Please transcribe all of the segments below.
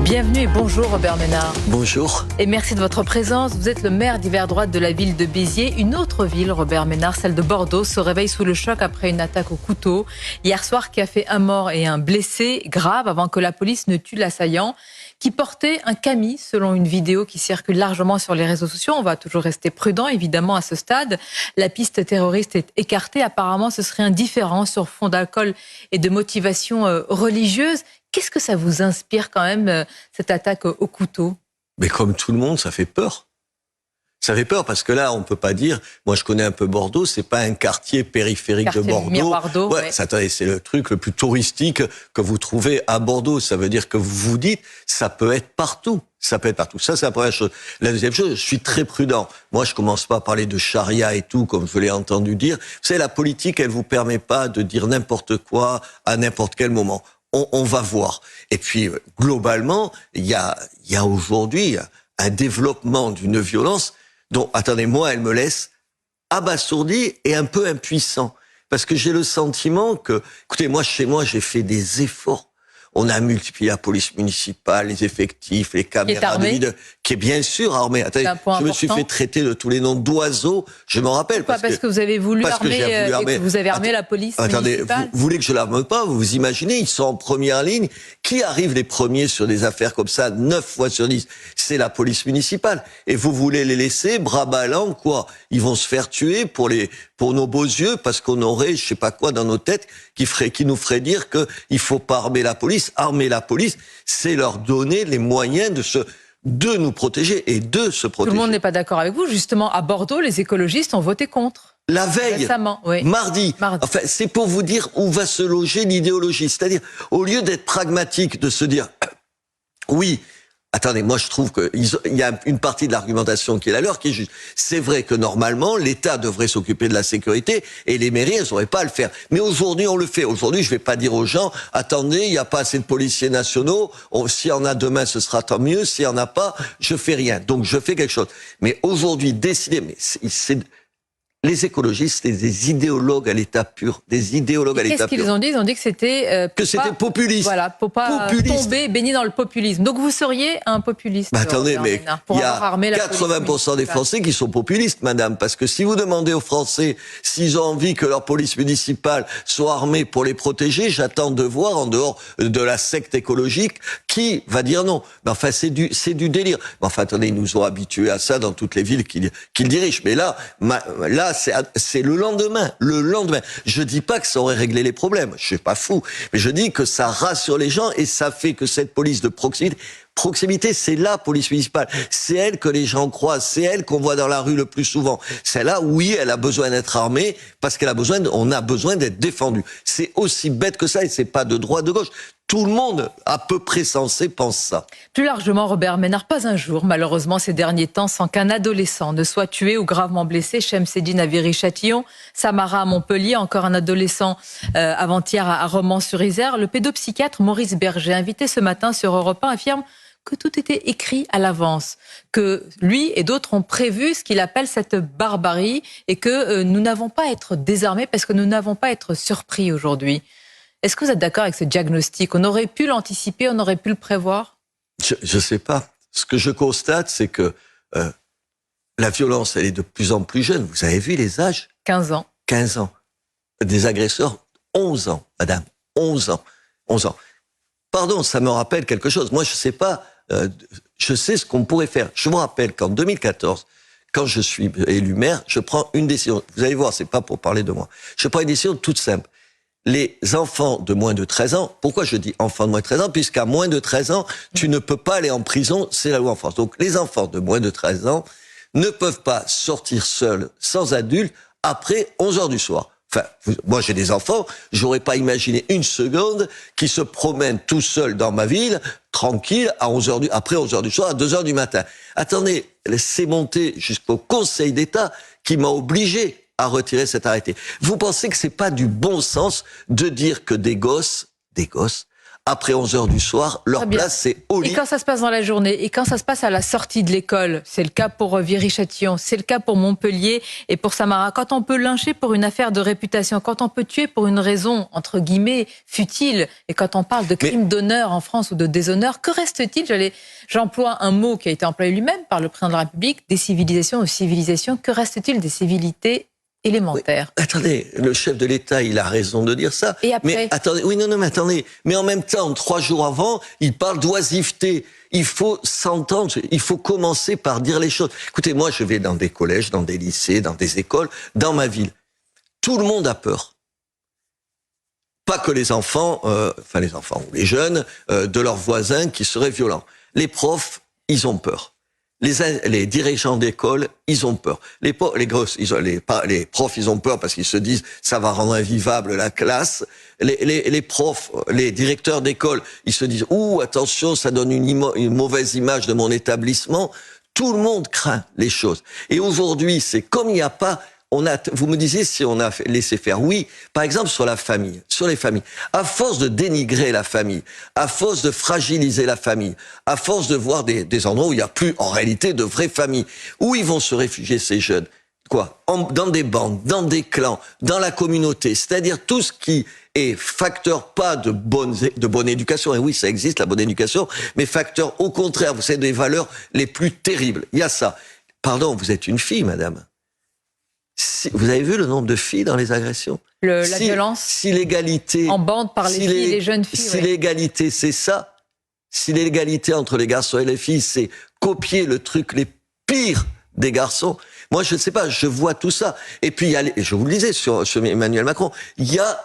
Bienvenue et bonjour Robert Ménard. Bonjour. Et merci de votre présence. Vous êtes le maire d'hiver droite de la ville de Béziers. Une autre ville, Robert Ménard, celle de Bordeaux, se réveille sous le choc après une attaque au couteau hier soir qui a fait un mort et un blessé grave avant que la police ne tue l'assaillant qui portait un camis selon une vidéo qui circule largement sur les réseaux sociaux. On va toujours rester prudent évidemment à ce stade. La piste terroriste est écartée. Apparemment ce serait un différend sur fond d'alcool et de motivation religieuse. Qu'est-ce que ça vous inspire quand même, cette attaque au couteau ? Mais comme tout le monde, ça fait peur. Ça fait peur parce que là, on ne peut pas dire... Moi, je connais un peu Bordeaux, c'est pas un quartier périphérique de Bordeaux. Miroir d'eau, ouais. C'est le truc le plus touristique que vous trouvez à Bordeaux. Ça veut dire que vous vous dites, ça peut être partout. Ça peut être partout. Ça, c'est la première chose. La deuxième chose, je suis très prudent. Moi, je commence pas à parler de charia et tout, comme je l'ai entendu dire. Vous savez, la politique, elle vous permet pas de dire n'importe quoi à n'importe quel moment. On va voir. Et puis, globalement, il y a aujourd'hui un développement d'une violence dont, attendez, moi, elle me laisse abasourdi et un peu impuissant. Parce que j'ai le sentiment que, écoutez, moi, chez moi, j'ai fait des efforts. On a multiplié la police municipale, les effectifs, les caméras de vidéo, qui est bien sûr armée. Attendez, je me suis fait traiter de tous les noms d'oiseaux, je m'en rappelle. Parce que vous avez voulu armer, et que vous avez armé la police municipale. Attendez, vous voulez que je l'arme pas? Vous vous imaginez, ils sont en première ligne. Qui arrive les premiers sur des affaires comme ça, 9 fois sur 10? C'est la police municipale. Et vous voulez les laisser, bras ballants, quoi? Ils vont se faire tuer pour nos beaux yeux, parce qu'on aurait, je sais pas quoi, dans nos têtes, qui nous ferait dire que il faut pas armer la police. Armer la police, c'est leur donner les moyens de nous protéger et de se protéger. Tout le monde n'est pas d'accord avec vous. Justement, à Bordeaux, les écologistes ont voté contre. La veille, récemment, oui. mardi. Enfin, c'est pour vous dire où va se loger l'idéologie. C'est-à-dire, au lieu d'être pragmatique, de se dire, oui, attendez, moi je trouve qu'il y a une partie de l'argumentation qui est la leur, qui est juste. C'est vrai que normalement, l'État devrait s'occuper de la sécurité et les mairies, elles n'auraient pas à le faire. Mais aujourd'hui, on le fait. Aujourd'hui, je vais pas dire aux gens, attendez, il n'y a pas assez de policiers nationaux, s'il y en a demain, ce sera tant mieux, s'il y en a pas, je fais rien. Donc je fais quelque chose. Mais aujourd'hui, décider, mais les écologistes, c'est des idéologues à l'état pur, des idéologues à l'état pur. Qu'est-ce qu'ils ont dit ? Ils ont dit que c'était c'était populiste. Voilà, pour pas tomber, baigner dans le populisme. Donc vous seriez un populiste. Attendez, mais il y a 80% des Français qui sont populistes, madame, parce que si vous demandez aux Français s'ils ont envie que leur police municipale soit armée pour les protéger, j'attends de voir, en dehors de la secte écologique, qui va dire non. Mais enfin, c'est du délire. Mais enfin, attendez, ils nous ont habitués à ça dans toutes les villes qu'ils dirigent. Mais là, c'est le lendemain. Le lendemain. Je dis pas que ça aurait réglé les problèmes. Je suis pas fou. Mais je dis que ça rassure les gens et ça fait que cette police de proximité, c'est la police municipale. C'est elle que les gens croisent. C'est elle qu'on voit dans la rue le plus souvent. Celle-là, oui, elle a besoin d'être armée parce on a besoin d'être défendu. C'est aussi bête que ça et c'est pas de droite, de gauche. Tout le monde, à peu près sensé, pense ça. Plus largement, Robert Ménard, pas un jour, malheureusement, ces derniers temps, sans qu'un adolescent ne soit tué ou gravement blessé. Chemseddine à Viry-Châtillon, Samara à Montpellier, encore un adolescent avant-hier à Romans-sur-Isère. Le pédopsychiatre Maurice Berger, invité ce matin sur Europe 1, affirme que tout était écrit à l'avance, que lui et d'autres ont prévu ce qu'il appelle cette barbarie et que nous n'avons pas à être désarmés parce que nous n'avons pas à être surpris aujourd'hui. Est-ce que vous êtes d'accord avec ce diagnostic ? On aurait pu l'anticiper, on aurait pu le prévoir ? Je sais pas. Ce que je constate, c'est que la violence, elle est de plus en plus jeune. Vous avez vu les âges ? 15 ans. 15 ans. Des agresseurs, 11 ans, madame. 11 ans. 11 ans. Pardon, ça me rappelle quelque chose. Moi, je sais pas, je sais ce qu'on pourrait faire. Je me rappelle qu'en 2014, quand je suis élu maire, je prends une décision. Vous allez voir, c'est pas pour parler de moi. Je prends une décision toute simple. Les enfants de moins de 13 ans, pourquoi je dis enfants de moins de 13 ans? Puisqu'à moins de 13 ans, tu ne peux pas aller en prison, c'est la loi en France. Donc les enfants de moins de 13 ans ne peuvent pas sortir seuls, sans adulte, après 11 heures du soir. Enfin, moi j'ai des enfants, j'aurais pas imaginé une seconde qu'ils se promènent tout seuls dans ma ville, tranquille, après 11 heures du soir, à 2 heures du matin. Attendez, c'est monté jusqu'au Conseil d'État qui m'a obligé à retirer cet arrêté. Vous pensez que c'est pas du bon sens de dire que des gosses après 11h du soir, leur place, c'est au lit. Et quand ça se passe dans la journée, et quand ça se passe à la sortie de l'école, c'est le cas pour Viry-Châtillon, c'est le cas pour Montpellier et pour Samara, quand on peut lyncher pour une affaire de réputation, quand on peut tuer pour une raison, entre guillemets, futile, et quand on parle de crime d'honneur en France ou de déshonneur, que reste-t-il? J'emploie un mot qui a été employé lui-même par le président de la République, des civilisations aux civilisations. Que reste-t-il des civilités élémentaire? Oui, attendez, le chef de l'État, il a raison de dire ça. Et après? Mais attendez, oui, non, mais attendez. Mais en même temps, 3 jours avant, il parle d'oisiveté. Il faut s'entendre, il faut commencer par dire les choses. Écoutez, moi, je vais dans des collèges, dans des lycées, dans des écoles, dans ma ville. Tout le monde a peur. Pas que les enfants, les enfants ou les jeunes, de leurs voisins qui seraient violents. Les profs, ils ont peur. Les dirigeants d'école, ils ont peur. Les profs, ils ont peur parce qu'ils se disent ça va rendre invivable la classe. Les profs, les directeurs d'école, ils se disent attention, ça donne une mauvaise image de mon établissement. Tout le monde craint les choses. Et aujourd'hui, c'est comme il n'y a pas. Vous me disiez si on a laissé faire. Oui, par exemple sur la famille, sur les familles. À force de dénigrer la famille, à force de fragiliser la famille, à force de voir des endroits où il n'y a plus en réalité de vraies familles, où ils vont se réfugier ces jeunes? Dans des bandes, dans des clans, dans la communauté, c'est-à-dire tout ce qui est facteur pas de bonne éducation, et oui, ça existe, la bonne éducation, mais facteur au contraire, vous savez, des valeurs les plus terribles. Il y a ça. Pardon, vous êtes une fille, madame. Vous avez vu le nombre de filles dans les agressions? La violence si l'égalité en bande par les filles et les jeunes filles. Si l'égalité, c'est ça, si l'égalité entre les garçons et les filles, c'est copier le truc les pires des garçons, moi je ne sais pas, je vois tout ça. Et puis, je vous le disais sur Emmanuel Macron,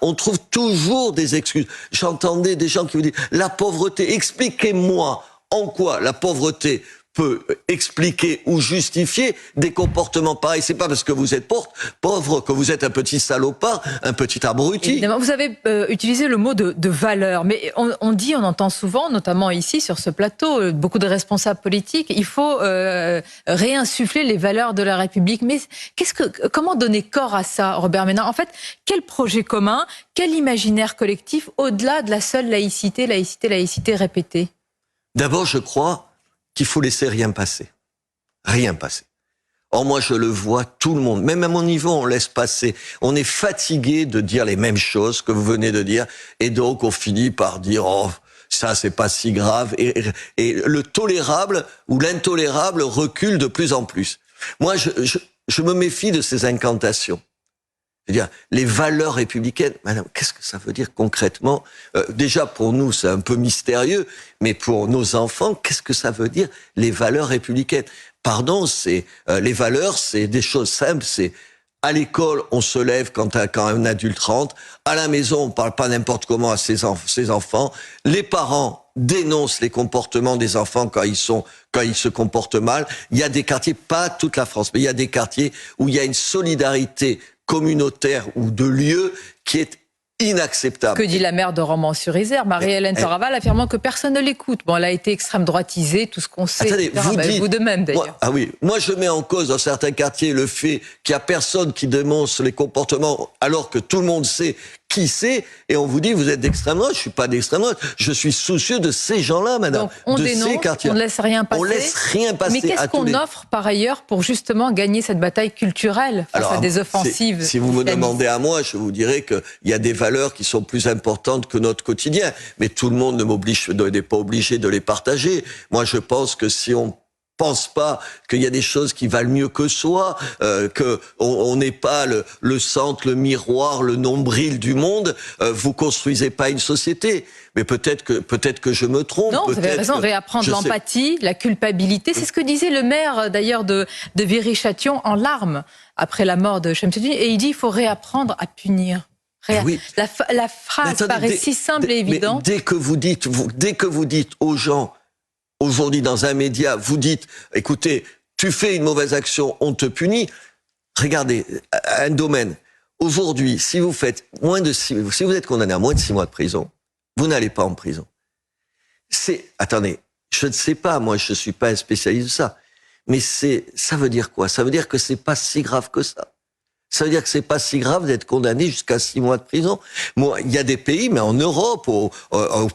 on trouve toujours des excuses. J'entendais des gens qui vous disent la pauvreté, expliquez-moi en quoi la pauvreté peut expliquer ou justifier des comportements pareils. C'est pas parce que vous êtes pauvre que vous êtes un petit salopard, un petit abruti. Évidemment, vous avez utilisé le mot de valeur, mais on entend souvent, notamment ici sur ce plateau, beaucoup de responsables politiques, il faut réinsuffler les valeurs de la République. Mais comment donner corps à ça, Robert Ménard? En fait, quel projet commun, quel imaginaire collectif au-delà de la seule laïcité répétée? D'abord, je crois qu'il faut laisser rien passer. Rien passer. Or, moi, je le vois, tout le monde, même à mon niveau, on laisse passer. On est fatigué de dire les mêmes choses que vous venez de dire, et donc on finit par dire ça, c'est pas si grave, et le tolérable ou l'intolérable recule de plus en plus. Moi, je me méfie de ces incantations. C'est-à-dire, les valeurs républicaines, madame, qu'est-ce que ça veut dire concrètement? Déjà, pour nous, c'est un peu mystérieux, mais pour nos enfants, qu'est-ce que ça veut dire, les valeurs républicaines? Pardon, les valeurs, c'est des choses simples, c'est à l'école, on se lève quand un adulte rentre, à la maison, on parle pas n'importe comment à ses enfants, les parents dénoncent les comportements des enfants quand ils se comportent mal. Il y a des quartiers, pas toute la France, mais il y a des quartiers où il y a une solidarité communautaire ou de lieu qui est inacceptable. Que dit la maire de Romans-sur-Isère, Marie-Hélène Torraval, affirmant que personne ne l'écoute. Bon, elle a été extrême droitisée, tout ce qu'on sait. Attendez, vous de même d'ailleurs. Moi je mets en cause dans certains quartiers le fait qu'il y a personne qui dénonce les comportements alors que tout le monde sait qui c'est, et on vous dit vous êtes d'extrême droite. Je suis pas d'extrême droite, je suis soucieux de ces gens-là, madame. Donc on dénonce, ces quartiers. On ne laisse rien passer. On laisse rien passer. Mais qu'est-ce qu'on offre par ailleurs pour justement gagner cette bataille culturelle face à des offensives? Si vous me demandez à moi, je vous dirais qu'il y a des valeurs qui sont plus importantes que notre quotidien, mais tout le monde n'est pas obligé de les partager. Moi, je pense que si on pense pas qu'il y a des choses qui valent mieux que soi, que on n'est pas le centre, le miroir, le nombril du monde. Vous construisez pas une société. Mais peut-être que je me trompe. Non, vous avez raison. Réapprendre l'empathie, la culpabilité. C'est ce que disait le maire d'ailleurs de Viry-Châtillon en larmes après la mort de Chemseddine. Et il dit il faut réapprendre à punir. Oui. La phrase paraît si simple et évidente. Dès que vous dites aux gens, aujourd'hui, dans un média, vous dites, écoutez, tu fais une mauvaise action, on te punit. Regardez, un domaine. Aujourd'hui, si vous êtes condamné à moins de 6 mois de prison, vous n'allez pas en prison. Attendez, je ne sais pas, moi, je suis pas un spécialiste de ça. Mais ça veut dire quoi? Ça veut dire que c'est pas si grave que ça. Ça veut dire que c'est pas si grave d'être condamné jusqu'à 6 mois de prison. Moi, il y a des pays, mais en Europe, aux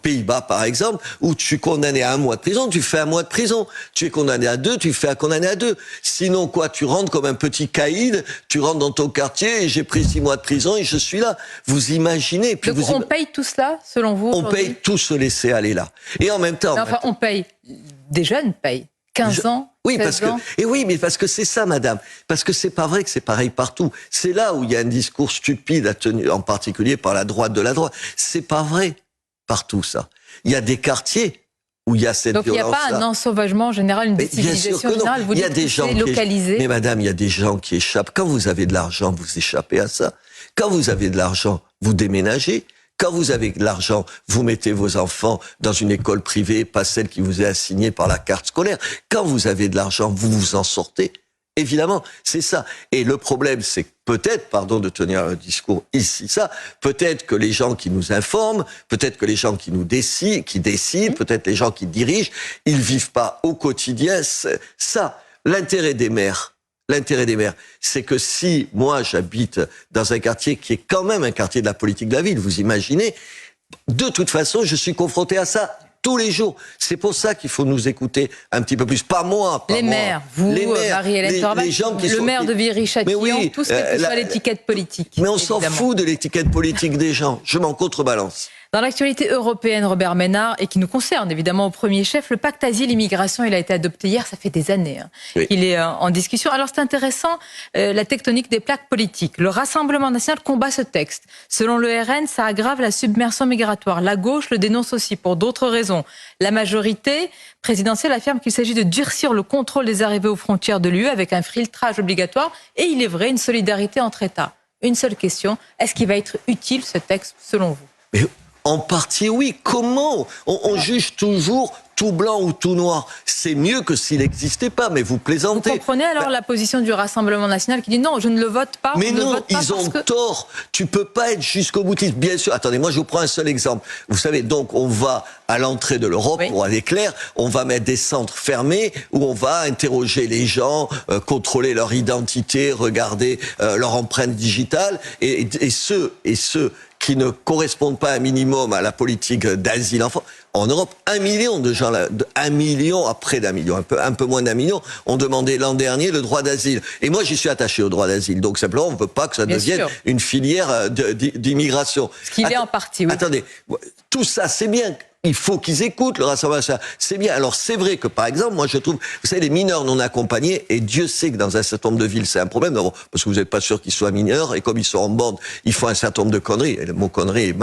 Pays-Bas par exemple, où tu es condamné à 1 mois de prison, tu fais 1 mois de prison. Tu es condamné à 2, tu fais un condamné à 2. Sinon quoi, tu rentres comme un petit caïd, tu rentres dans ton quartier et j'ai pris 6 mois de prison et je suis là. Vous imaginez. Puis donc on paye tout cela, selon vous? On paye tout se laisser aller là. Et en même temps... Mais enfin, on paye. Des jeunes payent. 15 ans, oui, 16 parce ans. que, et oui, mais parce que c'est ça, madame. Parce que c'est pas vrai que c'est pareil partout. C'est là où il y a un discours stupide à tenir, en particulier par la droite de la droite. C'est pas vrai partout, ça. Il y a des quartiers où il y a cette violence. Donc il n'y a pas un ensauvagement général, une décivilisation générale. Vous dites que c'est localisé. Mais madame, il y a des gens qui échappent. Quand vous avez de l'argent, vous échappez à ça. Quand vous avez de l'argent, vous déménagez. Quand vous avez de l'argent, vous mettez vos enfants dans une école privée, pas celle qui vous est assignée par la carte scolaire. Quand vous avez de l'argent, vous vous en sortez. Évidemment, c'est ça. Et le problème, c'est que peut-être, pardon de tenir un discours ici, ça, peut-être que les gens qui nous informent, peut-être que les gens qui nous décident, peut-être les gens qui dirigent, ils vivent pas au quotidien ça. L'intérêt des maires, c'est que si moi j'habite dans un quartier qui est quand même un quartier de la politique de la ville, vous imaginez, de toute façon, je suis confronté à ça tous les jours. C'est pour ça qu'il faut nous écouter un petit peu plus. Pas moi, pas les moi. Maires, vous, Marie-Hélène Torbal, le maire de Viry-Châtillon, oui, tout ce qui touche à l'étiquette politique. Mais on s'en fout de l'étiquette politique des gens. Je m'en contrebalance. Dans l'actualité européenne, Robert Ménard, et qui nous concerne évidemment au premier chef, le pacte asile-immigration, il a été adopté hier, ça fait des années qu'il est en discussion. Alors c'est intéressant, la tectonique des plaques politiques. Le Rassemblement national combat ce texte. Selon le RN, ça aggrave la submersion migratoire. La gauche le dénonce aussi pour d'autres raisons. La majorité présidentielle affirme qu'il s'agit de durcir le contrôle des arrivées aux frontières de l'UE avec un filtrage obligatoire et il est vrai, une solidarité entre États. Une seule question, est-ce qu'il va être utile ce texte selon vous? En partie, oui. Comment on juge toujours tout blanc ou tout noir? C'est mieux que s'il n'existait pas, mais vous plaisantez. Vous comprenez alors la position du Rassemblement national qui dit non, je ne le vote pas. Mais non, ils ont tort. Tu peux pas être jusqu'au boutiste. Bien sûr. Attendez, moi je vous prends un seul exemple. Vous savez, donc on va à l'entrée de l'Europe, pour aller clair, on va mettre des centres fermés où on va interroger les gens, contrôler leur identité, regarder leur empreinte digitale, et ceux qui ne correspondent pas un minimum à la politique d'asile en Europe, 1 million de gens, 1 million à près d'1 million, un peu moins d'1 million, ont demandé l'an dernier le droit d'asile. Et moi, j'y suis attaché au droit d'asile. Donc simplement, on ne veut pas que ça devienne une filière d'immigration. Ce qu'il est en partie, oui. Attendez, tout ça, c'est bien. Il faut qu'ils écoutent le Rassemblement national. C'est bien. Alors c'est vrai que par exemple, moi je trouve, vous savez, les mineurs non accompagnés, et Dieu sait que dans un certain nombre de villes c'est un problème, parce que vous n'êtes pas sûr qu'ils soient mineurs, et comme ils sont en bande, ils font un certain nombre de conneries. Et le mot connerie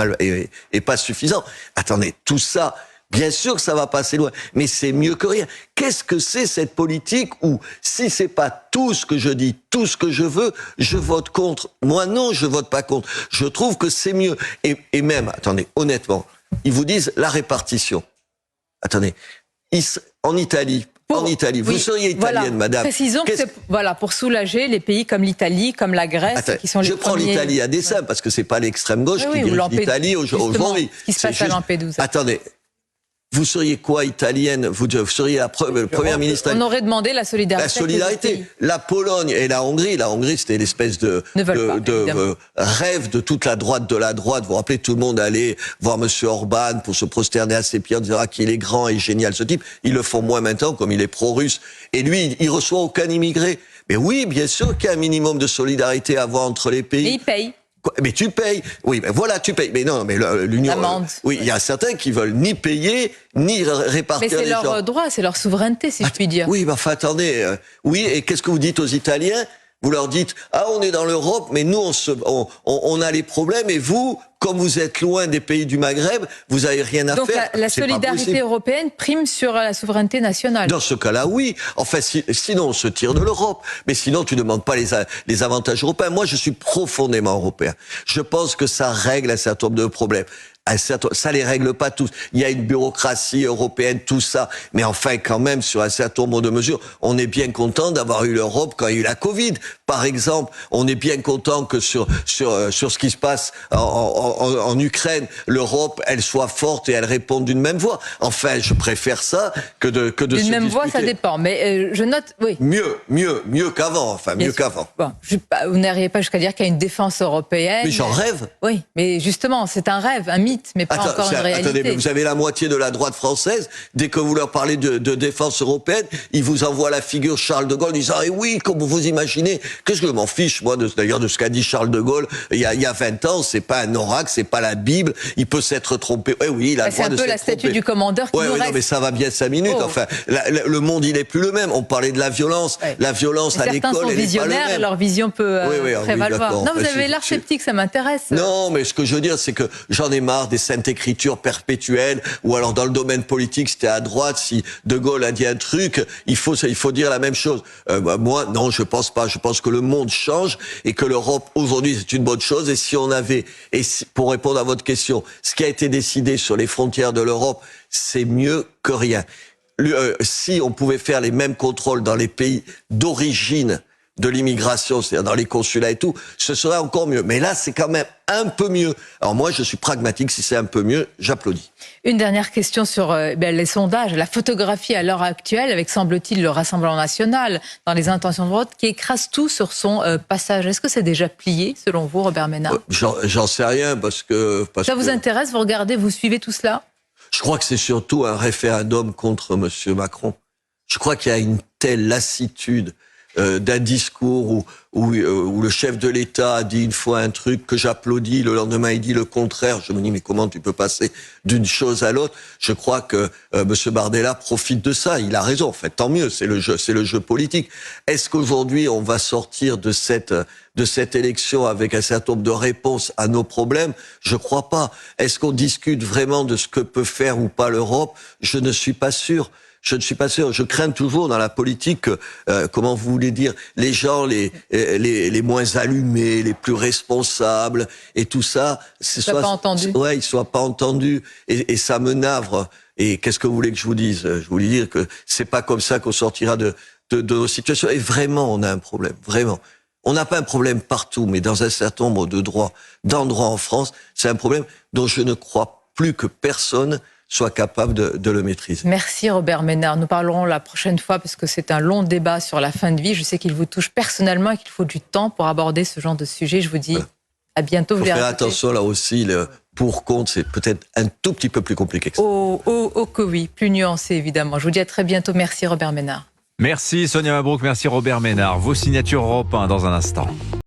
est pas suffisant. Attendez, tout ça, bien sûr que ça va passer loin, mais c'est mieux que rien. Qu'est-ce que c'est cette politique où, si c'est pas tout ce que je dis, tout ce que je veux, je vote contre? Moi non, je vote pas contre. Je trouve que c'est mieux. Et même, attendez, honnêtement, ils vous disent la répartition. Attendez, en Italie, vous seriez italienne, madame. Précisons que c'est pour soulager les pays comme l'Italie, comme la Grèce, qui sont les premiers. Je prends l'Italie à dessein, parce que c'est pas l'extrême gauche qui dirige l'Italie aujourd'hui. Ce qui se passe à Lampedusa. Attendez. Vous seriez quoi, italienne? Vous seriez la première ministre. On aurait demandé la solidarité. La solidarité. La Pologne et la Hongrie, c'était l'espèce de rêve de toute la droite de la droite. Vous vous rappelez, tout le monde allait voir Monsieur Orban pour se prosterner à ses pieds en disant qu'il est grand et génial, ce type. Ils le font moins maintenant, comme il est pro-russe. Et lui, il reçoit aucun immigré. Mais oui, bien sûr qu'il y a un minimum de solidarité à avoir entre les pays. Et il paye. Mais tu payes. Oui, mais voilà, tu payes. Mais non, mais l'Union... oui, il y a certains qui veulent ni payer, ni répartir les gens. Mais c'est leur droit, c'est leur souveraineté, si je puis dire. Oui, enfin, attendez. Oui, et qu'est-ce que vous dites aux Italiens? Vous leur dites, on est dans l'Europe, mais nous, on a les problèmes, et vous, comme vous êtes loin des pays du Maghreb, vous n'avez rien à faire. Donc la solidarité européenne prime sur la souveraineté nationale. Dans ce cas-là, oui. Enfin, sinon, on se tire de l'Europe. Mais sinon, tu ne demandes pas les avantages européens. Moi, je suis profondément européen. Je pense que ça règle un certain nombre de problèmes. Ça les règle pas tous. Il y a une bureaucratie européenne, tout ça. Mais enfin, quand même, sur un certain nombre de mesures, on est bien content d'avoir eu l'Europe quand il y a eu la Covid. Par exemple, on est bien content que sur ce qui se passe en Ukraine, l'Europe, elle soit forte et elle réponde d'une même voix. Enfin, je préfère ça que de se D'une même disputer. voix, ça dépend. Mais je note, oui. Mieux qu'avant. Enfin, mieux qu'avant. Bon, vous n'arrivez pas jusqu'à dire qu'il y a une défense européenne. Mais j'en rêve. Oui, mais justement, c'est un rêve, un mythe, mais pas encore une réalité. Attendez, mais vous avez la moitié de la droite française. Dès que vous leur parlez de défense européenne, ils vous envoient la figure Charles de Gaulle, disant « Eh oui, comme vous imaginez ». Qu'est-ce que je m'en fiche, moi, d'ailleurs, de ce qu'a dit Charles de Gaulle il y a 20 ans. C'est pas un oracle, c'est pas la Bible. Il peut s'être trompé. Eh oui, il a le droit de s'être trompé. C'est un peu la statue du commandeur qui nous reste. Non, mais ça va bien 5 minutes. Oh. Enfin, le monde, il est plus le même. On parlait de la violence. Ouais. La violence à l'école, elle est pas le même. Et leur vision peut prévaloir. Non, vous avez l'air sceptique, ça m'intéresse. Non, mais ce que je veux dire, c'est que j'en ai marre des saintes écritures perpétuelles, ou alors dans le domaine politique, c'était à droite, si De Gaulle a dit un truc, il faut dire la même chose. Moi, non, je pense pas. Je pense que le monde change et que l'Europe, aujourd'hui, c'est une bonne chose. Et si on avait, pour répondre à votre question, ce qui a été décidé sur les frontières de l'Europe, c'est mieux que rien. Si on pouvait faire les mêmes contrôles dans les pays d'origine de l'immigration, c'est-à-dire dans les consulats et tout, ce serait encore mieux. Mais là, c'est quand même un peu mieux. Alors moi, je suis pragmatique. Si c'est un peu mieux, j'applaudis. Une dernière question sur les sondages, la photographie à l'heure actuelle, avec, semble-t-il, le Rassemblement national dans les intentions de vote, qui écrase tout sur son passage. Est-ce que c'est déjà plié, selon vous, Robert Ménard ? J'en sais rien, parce que... Ça vous intéresse ? Vous regardez, vous suivez tout cela ? Je crois que c'est surtout un référendum contre M. Macron. Je crois qu'il y a une telle lassitude d'un discours où le chef de l'État a dit une fois un truc que j'applaudis, le lendemain il dit le contraire. Je me dis mais comment tu peux passer d'une chose à l'autre ? Je crois que M. Bardella profite de ça. Il a raison. En fait, tant mieux. C'est le jeu politique. Est-ce qu'aujourd'hui on va sortir de cette élection avec un certain nombre de réponses à nos problèmes ? Je crois pas. Est-ce qu'on discute vraiment de ce que peut faire ou pas l'Europe ? Je ne suis pas sûr. Je ne suis pas sûr. Je crains toujours dans la politique, comment vous voulez dire, les gens les moins allumés, les plus responsables et tout ça, ils soient pas entendus. Ouais, ils soient pas entendus et ça me navre. Et qu'est-ce que vous voulez que je vous dise ? Je voulais dire que c'est pas comme ça qu'on sortira de nos situations. Et vraiment, on a un problème. Vraiment. On n'a pas un problème partout, mais dans un certain nombre d'endroits en France, c'est un problème dont je ne crois plus que personne soit capable de le maîtriser. Merci Robert Ménard. Nous parlerons la prochaine fois parce que c'est un long débat sur la fin de vie. Je sais qu'il vous touche personnellement et qu'il faut du temps pour aborder ce genre de sujet. Je vous dis à bientôt. Il faut faire attention là aussi. Le pour-contre, c'est peut-être un tout petit peu plus compliqué que ça. Que oui, plus nuancé évidemment. Je vous dis à très bientôt. Merci Robert Ménard. Merci Sonia Mabrouk, merci Robert Ménard. Vos signatures Europe 1 dans un instant.